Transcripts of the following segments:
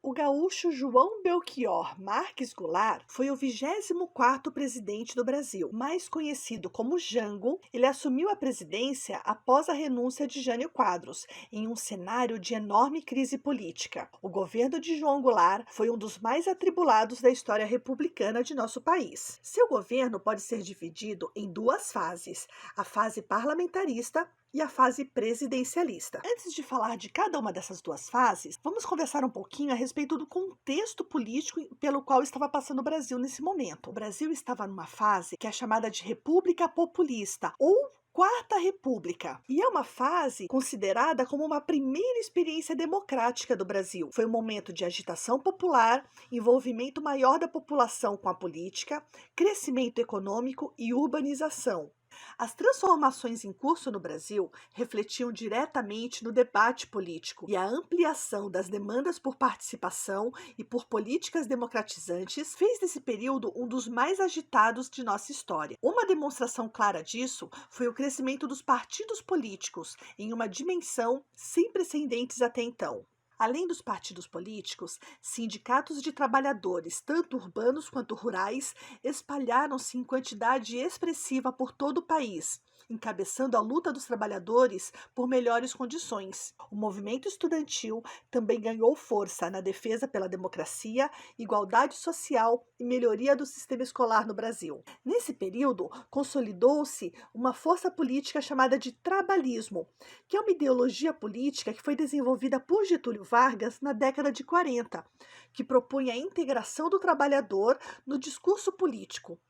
O gaúcho João Belchior Marques Goulart foi o 24º presidente do Brasil. Mais conhecido como Jango, ele assumiu a presidência após a renúncia de Jânio Quadros, em um cenário de enorme crise política. O governo de João Goulart foi um dos mais atribulados da história republicana de nosso país. Seu governo pode ser dividido em duas fases: a fase parlamentarista e a fase presidencialista. Antes de falar de cada uma dessas duas fases, vamos conversar um pouquinho a respeito do contexto político pelo qual estava passando o Brasil nesse momento. O Brasil estava numa fase que é chamada de República Populista, ou Quarta República, e é uma fase considerada como uma primeira experiência democrática do Brasil. Foi um momento de agitação popular, envolvimento maior da população com a política, crescimento econômico e urbanização. As transformações em curso no Brasil refletiam diretamente no debate político, e a ampliação das demandas por participação e por políticas democratizantes fez desse período um dos mais agitados de nossa história. Uma demonstração clara disso foi o crescimento dos partidos políticos em uma dimensão sem precedentes até então. Além dos partidos políticos, sindicatos de trabalhadores, tanto urbanos quanto rurais, espalharam-se em quantidade expressiva por todo o país, encabeçando a luta dos trabalhadores por melhores condições. O movimento estudantil também ganhou força na defesa pela democracia, igualdade social e melhoria do sistema escolar no Brasil. Nesse período, consolidou-se uma força política chamada de trabalhismo, que é uma ideologia política que foi desenvolvida por Getúlio Vargas na década de 40, que propunha a integração do trabalhador no discurso político.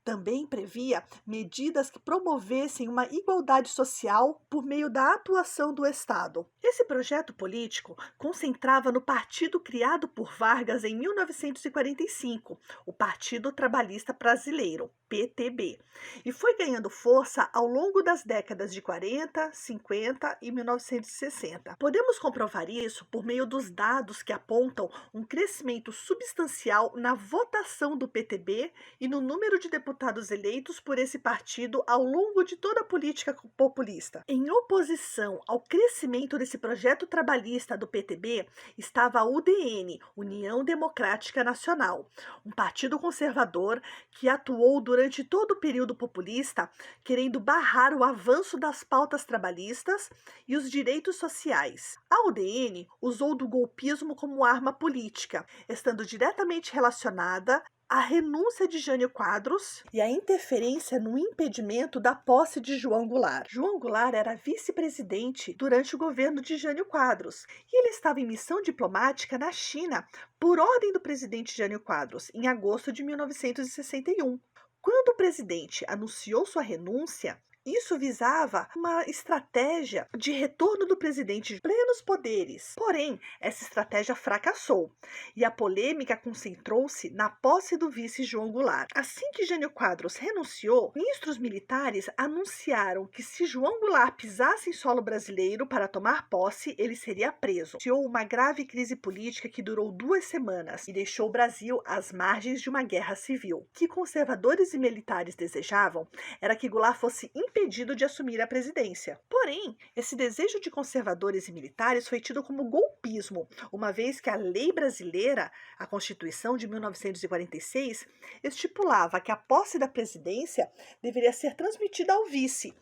Também previa medidas que promovessem uma igualdade social por meio da atuação do Estado. Esse projeto político concentrava no partido criado por Vargas em 1945, o Partido Trabalhista Brasileiro, PTB, e foi ganhando força ao longo das décadas de 40, 50 e 1960. Podemos comprovar isso por meio dos dados que apontam um crescimento substancial na votação do PTB e no número de deputados eleitos por esse partido ao longo de toda a política populista. Em oposição ao crescimento desse projeto trabalhista do PTB estava a UDN, União Democrática Nacional, um partido conservador que atuou durante todo o período populista, querendo barrar o avanço das pautas trabalhistas e os direitos sociais. A UDN usou do golpismo como arma política, estando diretamente relacionada a renúncia de Jânio Quadros e a interferência no impedimento da posse de João Goulart. João Goulart era vice-presidente durante o governo de Jânio Quadros e ele estava em missão diplomática na China por ordem do presidente Jânio Quadros, em agosto de 1961. Quando o presidente anunciou sua renúncia, isso visava uma estratégia de retorno do presidente de plenos poderes. Porém, essa estratégia fracassou e a polêmica concentrou-se na posse do vice João Goulart. Assim que Jânio Quadros renunciou, ministros militares anunciaram que se João Goulart pisasse em solo brasileiro para tomar posse, ele seria preso. Iniciou uma grave crise política que durou 2 semanas e deixou o Brasil às margens de uma guerra civil. O que conservadores e militares desejavam era que Goulart fosse impedido de assumir a presidência. Porém, esse desejo de conservadores e militares foi tido como golpismo, uma vez que a lei brasileira, a Constituição de 1946, estipulava que a posse da presidência deveria ser transmitida ao vice.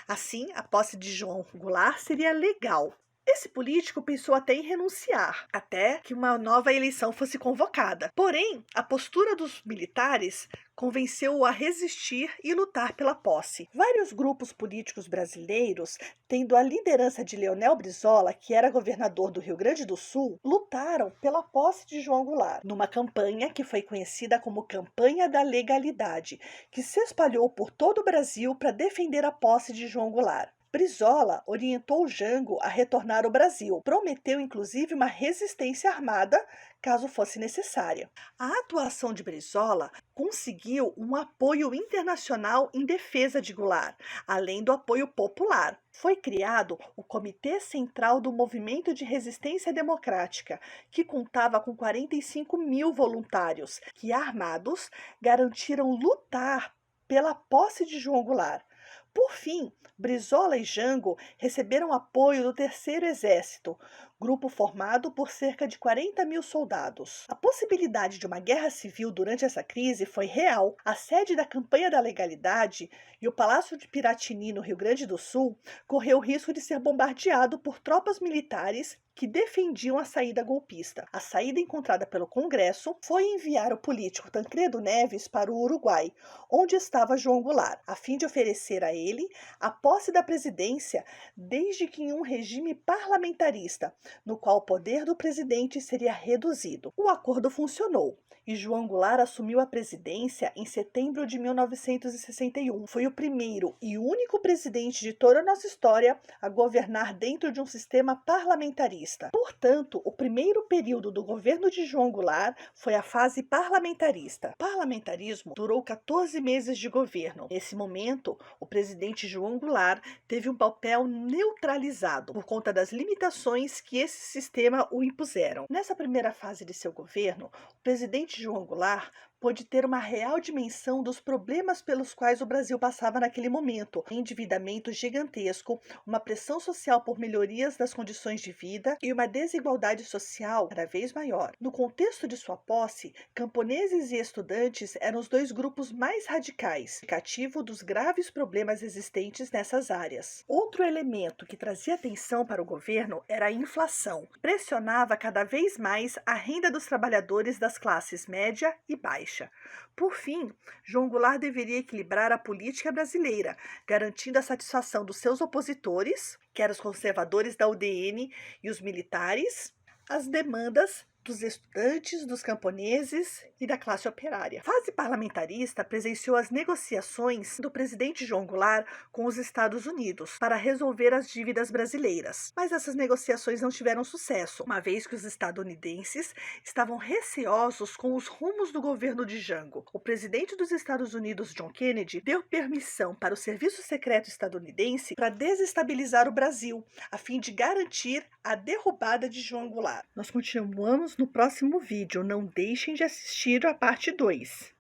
Assim, a posse de João Goulart seria legal. Esse político pensou até em renunciar, até que uma nova eleição fosse convocada. Porém, a postura dos militares convenceu-o a resistir e lutar pela posse. Vários grupos políticos brasileiros, tendo a liderança de Leonel Brizola, que era governador do Rio Grande do Sul, lutaram pela posse de João Goulart, numa campanha que foi conhecida como Campanha da Legalidade, que se espalhou por todo o Brasil para defender a posse de João Goulart. Brizola orientou Jango a retornar ao Brasil, prometeu inclusive uma resistência armada caso fosse necessária. A atuação de Brizola conseguiu um apoio internacional em defesa de Goulart, além do apoio popular. Foi criado o Comitê Central do Movimento de Resistência Democrática, que contava com 45 mil voluntários, que armados garantiram lutar pela posse de João Goulart. Por fim, Brizola e Jango receberam apoio do Terceiro Exército, grupo formado por cerca de 40 mil soldados. A possibilidade de uma guerra civil durante essa crise foi real. A sede da Campanha da Legalidade e o Palácio de Piratini, no Rio Grande do Sul, correu o risco de ser bombardeado por tropas militares que defendiam a saída golpista. A saída encontrada pelo Congresso foi enviar o político Tancredo Neves para o Uruguai, onde estava João Goulart, a fim de oferecer a ele a posse da presidência, desde que em um regime parlamentarista, no qual o poder do presidente seria reduzido. O acordo funcionou e João Goulart assumiu a presidência em setembro de 1961. Foi o primeiro e único presidente de toda a nossa história a governar dentro de um sistema parlamentarista. Portanto, o primeiro período do governo de João Goulart foi a fase parlamentarista. O parlamentarismo durou 14 meses de governo. Nesse momento, o presidente João Goulart teve um papel neutralizado por conta das limitações que esse sistema o impuseram. Nessa primeira fase de seu governo, o presidente João Goulart pôde ter uma real dimensão dos problemas pelos quais o Brasil passava naquele momento: endividamento gigantesco, uma pressão social por melhorias das condições de vida e uma desigualdade social cada vez maior. No contexto de sua posse, camponeses e estudantes eram os dois grupos mais radicais, indicativo dos graves problemas existentes nessas áreas. Outro elemento que trazia atenção para o governo era a inflação, que pressionava cada vez mais a renda dos trabalhadores das classes média e baixa. Por fim, João Goulart deveria equilibrar a política brasileira, garantindo a satisfação dos seus opositores, que eram os conservadores da UDN e os militares, as demandas dos estudantes, dos camponeses e da classe operária. A fase parlamentarista presenciou as negociações do presidente João Goulart com os Estados Unidos para resolver as dívidas brasileiras. Mas essas negociações não tiveram sucesso, uma vez que os estadunidenses estavam receosos com os rumos do governo de Jango. O presidente dos Estados Unidos, John Kennedy, deu permissão para o serviço secreto estadunidense para desestabilizar o Brasil, a fim de garantir a derrubada de João Goulart. Nós continuamos no próximo vídeo. Não deixem de assistir a parte 2.